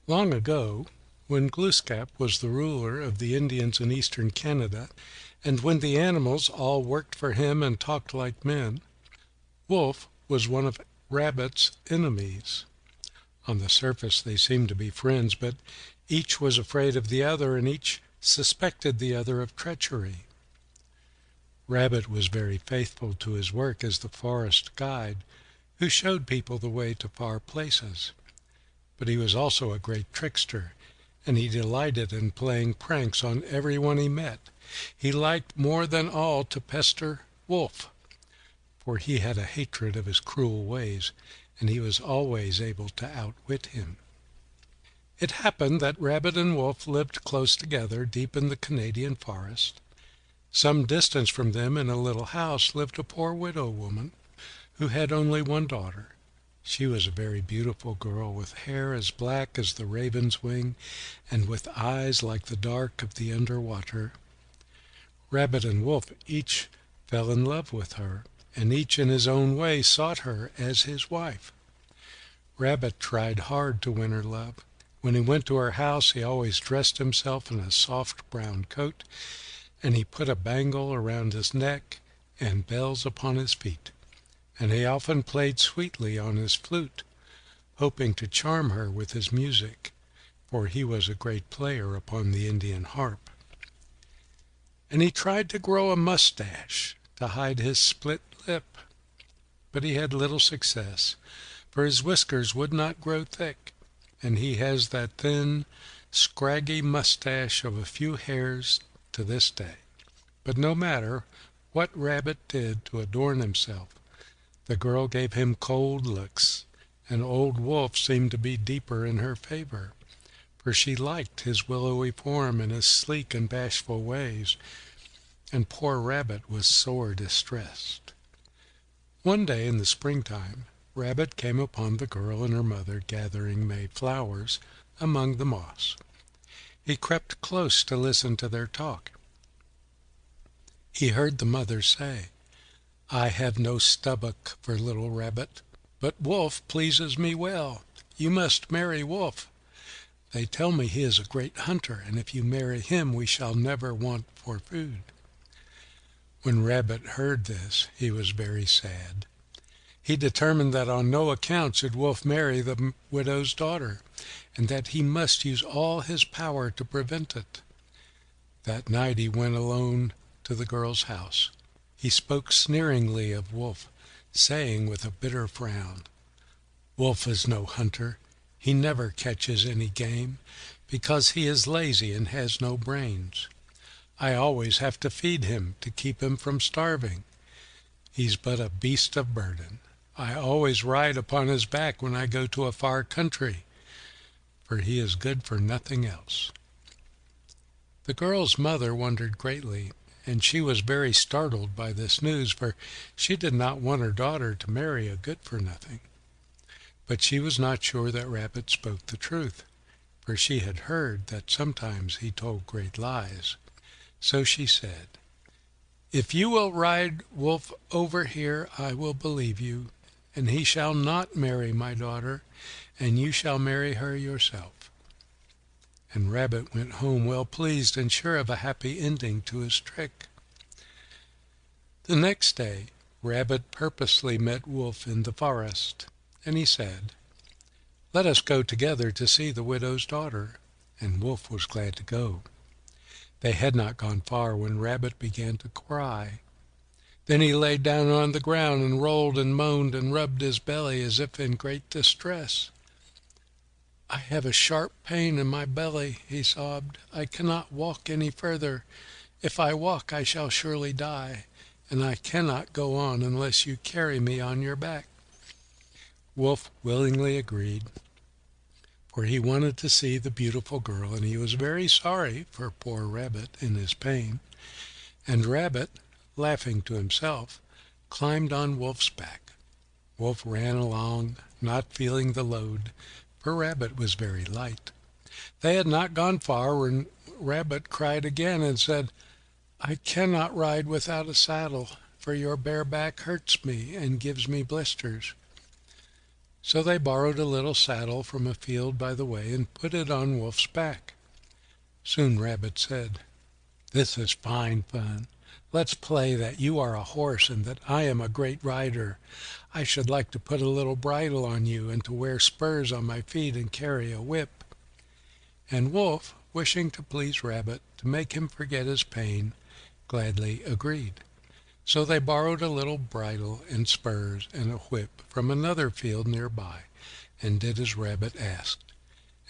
Long ago, when Glooskap was the ruler of the Indians in eastern Canada, and when the animals all worked for him and talked like men, Wolf was one of Rabbit's enemies. On the surface they seemed to be friends, but each was afraid of the other, and each suspected the other of treachery. Rabbit was very faithful to his work as the forest guide, who showed people the way to far places. But he was also a great trickster, and he delighted in playing pranks on everyone he met. He liked more than all to pester Wolf, for he had a hatred of his cruel ways, and he was always able to outwit him. It happened that Rabbit and Wolf lived close together deep in the Canadian forest. Some distance from them in a little house lived a poor widow woman who had only one daughter. She was a very beautiful girl with hair as black as the raven's wing and with eyes like the dark of the underwater. Rabbit and Wolf each fell in love with her, and each in his own way sought her as his wife. Rabbit tried hard to win her love. When he went to her house, he always dressed himself in a soft brown coat, and he put a bangle around his neck and bells upon his feet, and he often played sweetly on his flute, hoping to charm her with his music, for he was a great player upon the Indian harp. And he tried to grow a mustache to hide his split lip, but he had little success, for his whiskers would not grow thick, and he has that thin, scraggy mustache of a few hairs to this day. But no matter what Rabbit did to adorn himself, the girl gave him cold looks, and old Wolf seemed to be deeper in her favor, for she liked his willowy form and his sleek and bashful ways, and poor Rabbit was sore distressed. One day in the springtime, Rabbit came upon the girl and her mother gathering May flowers among the moss. He crept close to listen to their talk. He heard the mother say, "I have no stomach for little Rabbit, but Wolf pleases me well. You must marry Wolf. They tell me he is a great hunter, and if you marry him we shall never want for food." When Rabbit heard this, he was very sad. He determined that on no account should Wolf marry the widow's daughter, and that he must use all his power to prevent it. That night he went alone to the girl's house. He spoke sneeringly of Wolf, saying with a bitter frown, "Wolf is no hunter. He never catches any game, because he is lazy and has no brains. I always have to feed him to keep him from starving. He's but a beast of burden. I always ride upon his back when I go to a far country, for he is good for nothing else." The girl's mother wondered greatly, and she was very startled by this news, for she did not want her daughter to marry a good-for-nothing. But she was not sure that Rabbit spoke the truth, for she had heard that sometimes he told great lies. So she said, "If you will ride Wolf over here, I will believe you, and he shall not marry my daughter, and you shall marry her yourself." And Rabbit went home well pleased and sure of a happy ending to his trick. The next day Rabbit purposely met Wolf in the forest, and he said, "Let us go together to see the widow's daughter," and Wolf was glad to go. They had not gone far when Rabbit began to cry. Then he lay down on the ground and rolled and moaned and rubbed his belly as if in great distress. "I have a sharp pain in my belly," he sobbed. "I cannot walk any further. If I walk I shall surely die, and I cannot go on unless you carry me on your back." Wolf willingly agreed, for he wanted to see the beautiful girl, and he was very sorry for poor Rabbit in his pain. And Rabbit, laughing to himself, climbed on Wolf's back. Wolf ran along, not feeling the load, for Rabbit was very light. They had not gone far when Rabbit cried again and said, "I cannot ride without a saddle, for your bare back hurts me and gives me blisters." So they borrowed a little saddle from a field by the way and put it on Wolf's back. Soon Rabbit said, "This is fine fun. Let's play that you are a horse and that I am a great rider. I should like to put a little bridle on you and to wear spurs on my feet and carry a whip." And Wolf, wishing to please Rabbit, to make him forget his pain, gladly agreed. So they borrowed a little bridle and spurs and a whip from another field near by, and did as Rabbit asked.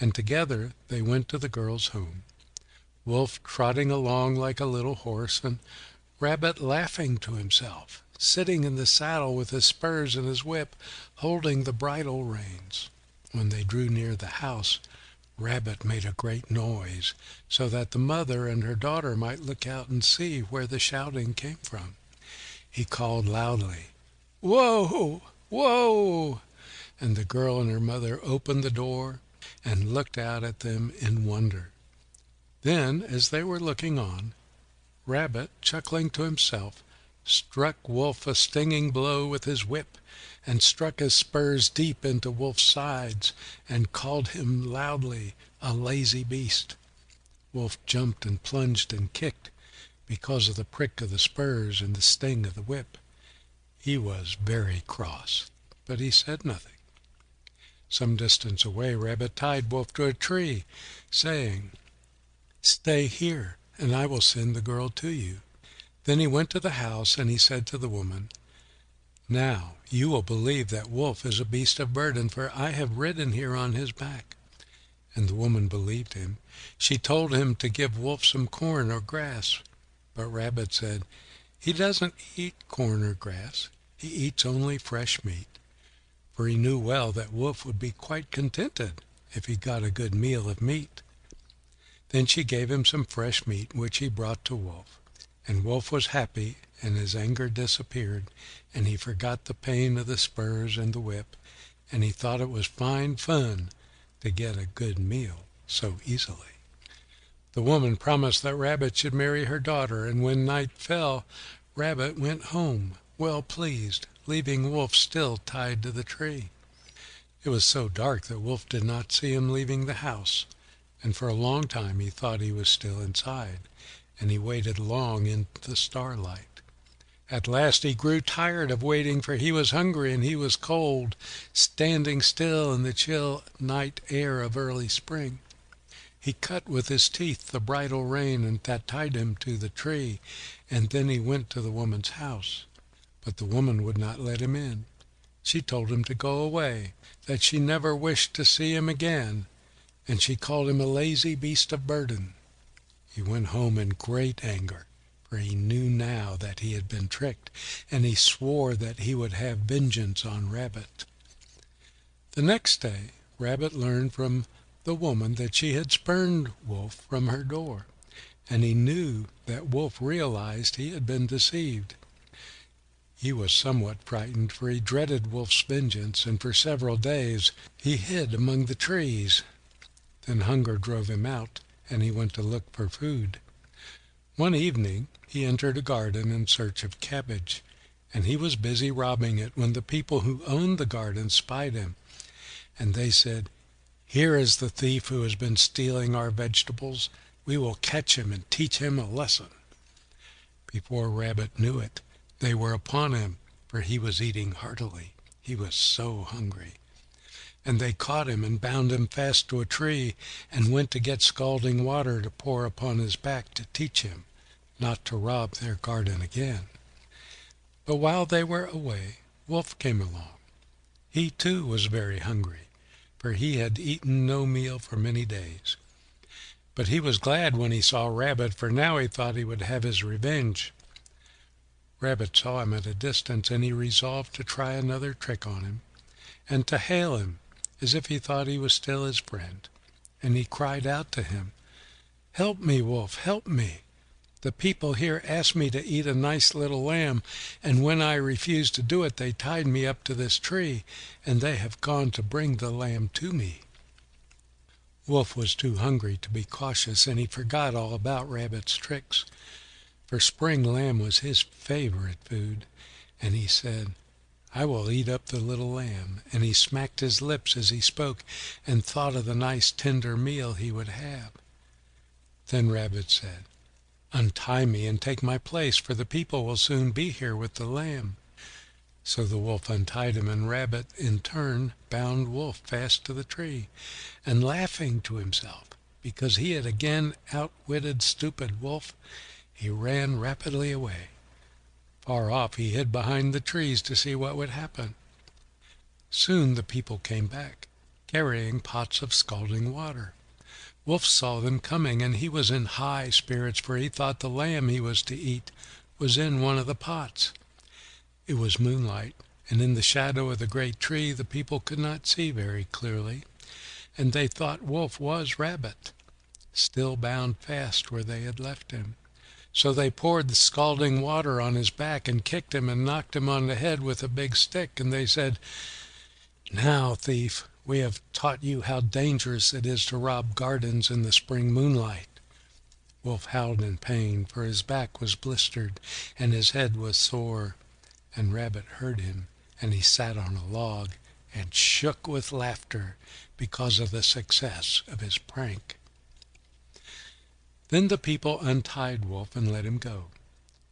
And together they went to the girl's home, Wolf trotting along like a little horse, and Rabbit laughing to himself, sitting in the saddle with his spurs and his whip, holding the bridle reins. When they drew near the house, Rabbit made a great noise, so that the mother and her daughter might look out and see where the shouting came from. He called loudly, "Whoa! Whoa!" And the girl and her mother opened the door and looked out at them in wonder. Then, as they were looking on, Rabbit, chuckling to himself, struck Wolf a stinging blow with his whip, and struck his spurs deep into Wolf's sides, and called him loudly a lazy beast. Wolf jumped and plunged and kicked, because of the prick of the spurs and the sting of the whip. He was very cross, but he said nothing. Some distance away, Rabbit tied Wolf to a tree, saying, "Stay here, and I will send the girl to you." Then he went to the house, and he said to the woman, "Now you will believe that Wolf is a beast of burden, for I have ridden here on his back." And the woman believed him. She told him to give Wolf some corn or grass. But Rabbit said, "He doesn't eat corn or grass. He eats only fresh meat." For he knew well that Wolf would be quite contented if he got a good meal of meat. Then she gave him some fresh meat, which he brought to Wolf. And Wolf was happy, and his anger disappeared, and he forgot the pain of the spurs and the whip, and he thought it was fine fun to get a good meal so easily. The woman promised that Rabbit should marry her daughter, and when night fell, Rabbit went home, well pleased, leaving Wolf still tied to the tree. It was so dark that Wolf did not see him leaving the house, and for a long time he thought he was still inside, and he waited long in the starlight. At last he grew tired of waiting, for he was hungry and he was cold, standing still in the chill night air of early spring. He cut with his teeth the bridle rein that tied him to the tree, and then he went to the woman's house. But the woman would not let him in. She told him to go away, that she never wished to see him again, and she called him a lazy beast of burden. He went home in great anger, for he knew now that he had been tricked, and he swore that he would have vengeance on Rabbit. The next day Rabbit learned from the woman that she had spurned Wolf from her door, and he knew that Wolf realized he had been deceived. He was somewhat frightened, for he dreaded Wolf's vengeance, and for several days he hid among the trees. Then hunger drove him out, and he went to look for food. One evening he entered a garden in search of cabbage, and he was busy robbing it when the people who owned the garden spied him, and they said, "Here is the thief who has been stealing our vegetables. We will catch him and teach him a lesson." Before Rabbit knew it, they were upon him, for he was eating heartily. He was so hungry. And they caught him and bound him fast to a tree, and went to get scalding water to pour upon his back to teach him not to rob their garden again. But while they were away, Wolf came along. He too was very hungry, for he had eaten no meal for many days. But he was glad when he saw Rabbit, for now he thought he would have his revenge. Rabbit saw him at a distance, and he resolved to try another trick on him, and to hail him as if he thought he was still his friend. And he cried out to him, "Help me, Wolf, help me! The people here asked me to eat a nice little lamb, and when I refused to do it, they tied me up to this tree, and they have gone to bring the lamb to me." Wolf was too hungry to be cautious, and he forgot all about Rabbit's tricks, for spring lamb was his favorite food, and he said, I will eat up the little lamb." And he smacked his lips as he spoke and thought of the nice tender meal he would have. Then Rabbit said, "Untie me and take my place, for the people will soon be here with the lamb." So the wolf untied him, and Rabbit in turn bound Wolf fast to the tree. And laughing to himself, because he had again outwitted stupid Wolf, he ran rapidly away. Far off he hid behind the trees to see what would happen. Soon the people came back, carrying pots of scalding water. Wolf saw them coming, and he was in high spirits, for he thought the lamb he was to eat was in one of the pots. It was moonlight, and in the shadow of the great tree the people could not see very clearly, and they thought Wolf was Rabbit, still bound fast where they had left him. So they poured the scalding water on his back and kicked him and knocked him on the head with a big stick, and they said, "Now, thief, we have taught you how dangerous it is to rob gardens in the spring moonlight." Wolf howled in pain, for his back was blistered and his head was sore. And Rabbit heard him, and he sat on a log and shook with laughter because of the success of his prank. Then the people untied Wolf and let him go.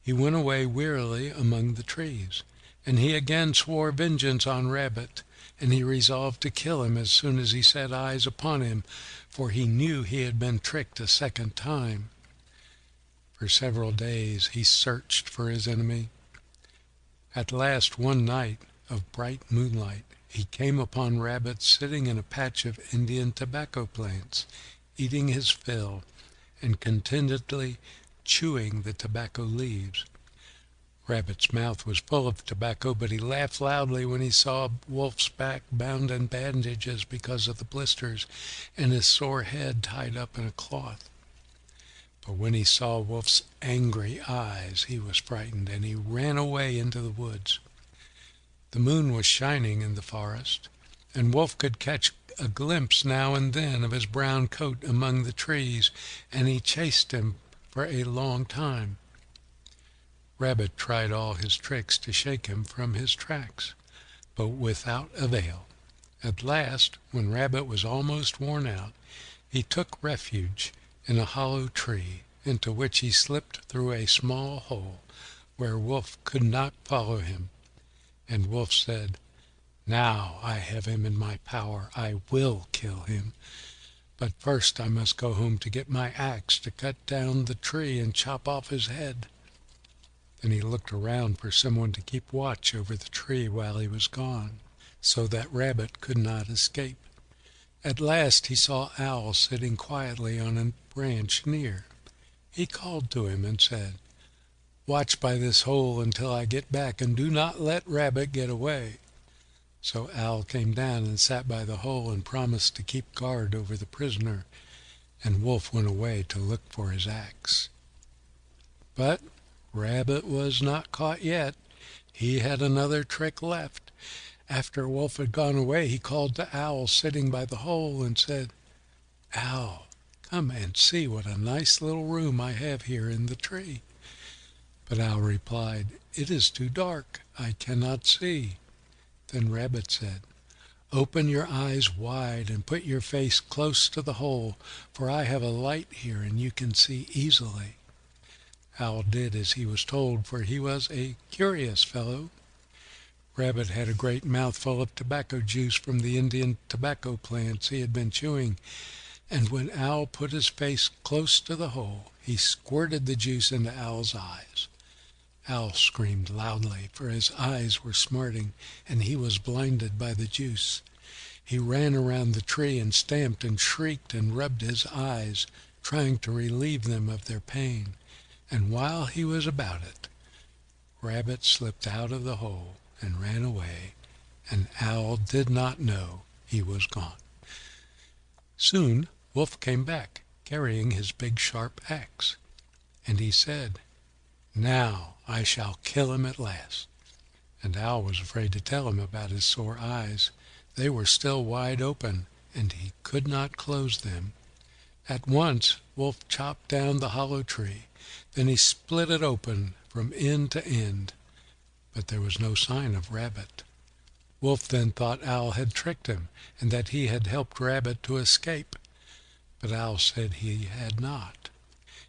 He went away wearily among the trees, and he again swore vengeance on Rabbit, and he resolved to kill him as soon as he set eyes upon him, for he knew he had been tricked a second time. For several days he searched for his enemy. At last, one night of bright moonlight, he came upon Rabbit sitting in a patch of Indian tobacco plants, eating his fill and contentedly chewing the tobacco leaves. Rabbit's mouth was full of tobacco, but he laughed loudly when he saw Wolf's back bound in bandages because of the blisters, and his sore head tied up in a cloth. But when he saw Wolf's angry eyes, he was frightened, and he ran away into the woods. The moon was shining in the forest, and Wolf could catch a glimpse now and then of his brown coat among the trees, and he chased him for a long time. Rabbit tried all his tricks to shake him from his tracks, but without avail. At last, when Rabbit was almost worn out, he took refuge in a hollow tree, into which he slipped through a small hole where Wolf could not follow him. And Wolf said, "Now I have him in my power. I will kill him. But first I must go home to get my axe to cut down the tree and chop off his head." Then he looked around for someone to keep watch over the tree while he was gone, so that Rabbit could not escape. At last he saw Owl sitting quietly on a branch near. He called to him and said, "Watch by this hole until I get back, and do not let Rabbit get away." So Owl came down and sat by the hole and promised to keep guard over the prisoner, and Wolf went away to look for his axe. But Rabbit was not caught yet. He had another trick left. After Wolf had gone away, he called to Owl sitting by the hole and said, "Owl, come and see what a nice little room I have here in the tree." But Owl replied, "It is too dark. I cannot see." Then Rabbit said, "Open your eyes wide and put your face close to the hole, for I have a light here and you can see easily." Owl did as he was told, for he was a curious fellow. Rabbit had a great mouthful of tobacco juice from the Indian tobacco plants he had been chewing, and when Owl put his face close to the hole, he squirted the juice into Owl's eyes. Owl screamed loudly, for his eyes were smarting, and he was blinded by the juice. He ran around the tree and stamped and shrieked and rubbed his eyes, trying to relieve them of their pain. And while he was about it, Rabbit slipped out of the hole and ran away, and Owl did not know he was gone. Soon Wolf came back, carrying his big sharp axe, and he said, "Now I shall kill him at last." And Owl was afraid to tell him about his sore eyes. They were still wide open, and he could not close them. At once Wolf chopped down the hollow tree. Then he split it open from end to end, but there was no sign of Rabbit. Wolf then thought Owl had tricked him, and that he had helped Rabbit to escape, but Owl said he had not.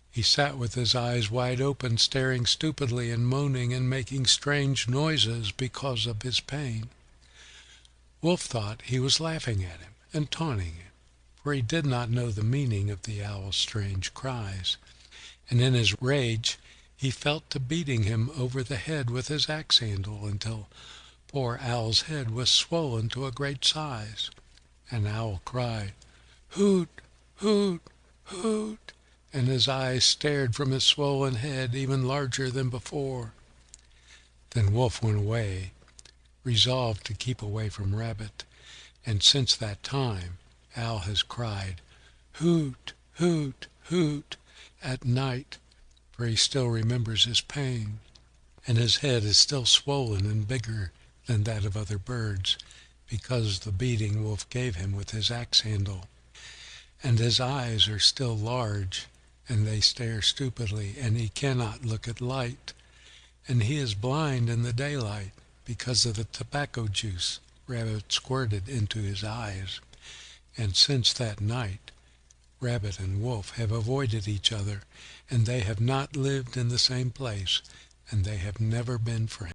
He sat with his eyes wide open, staring stupidly and moaning and making strange noises because of his pain. Wolf thought he was laughing at him and taunting him, for he did not know the meaning of the owl's strange cries, and in his rage he fell to beating him over the head with his axe handle until poor Owl's head was swollen to a great size, and Owl cried, "Hoot, hoot, hoot," and his eyes stared from his swollen head even larger than before. Then Wolf went away, resolved to keep away from Rabbit, and since that time Owl has cried, "Hoot, hoot, hoot," at night, for he still remembers his pain, and his head is still swollen and bigger than that of other birds, because of the beating Wolf gave him with his axe handle. And his eyes are still large, and they stare stupidly, and he cannot look at light, and he is blind in the daylight because of the tobacco juice Rabbit squirted into his eyes. And since that night, Rabbit and Wolf have avoided each other, and they have not lived in the same place, and they have never been friends.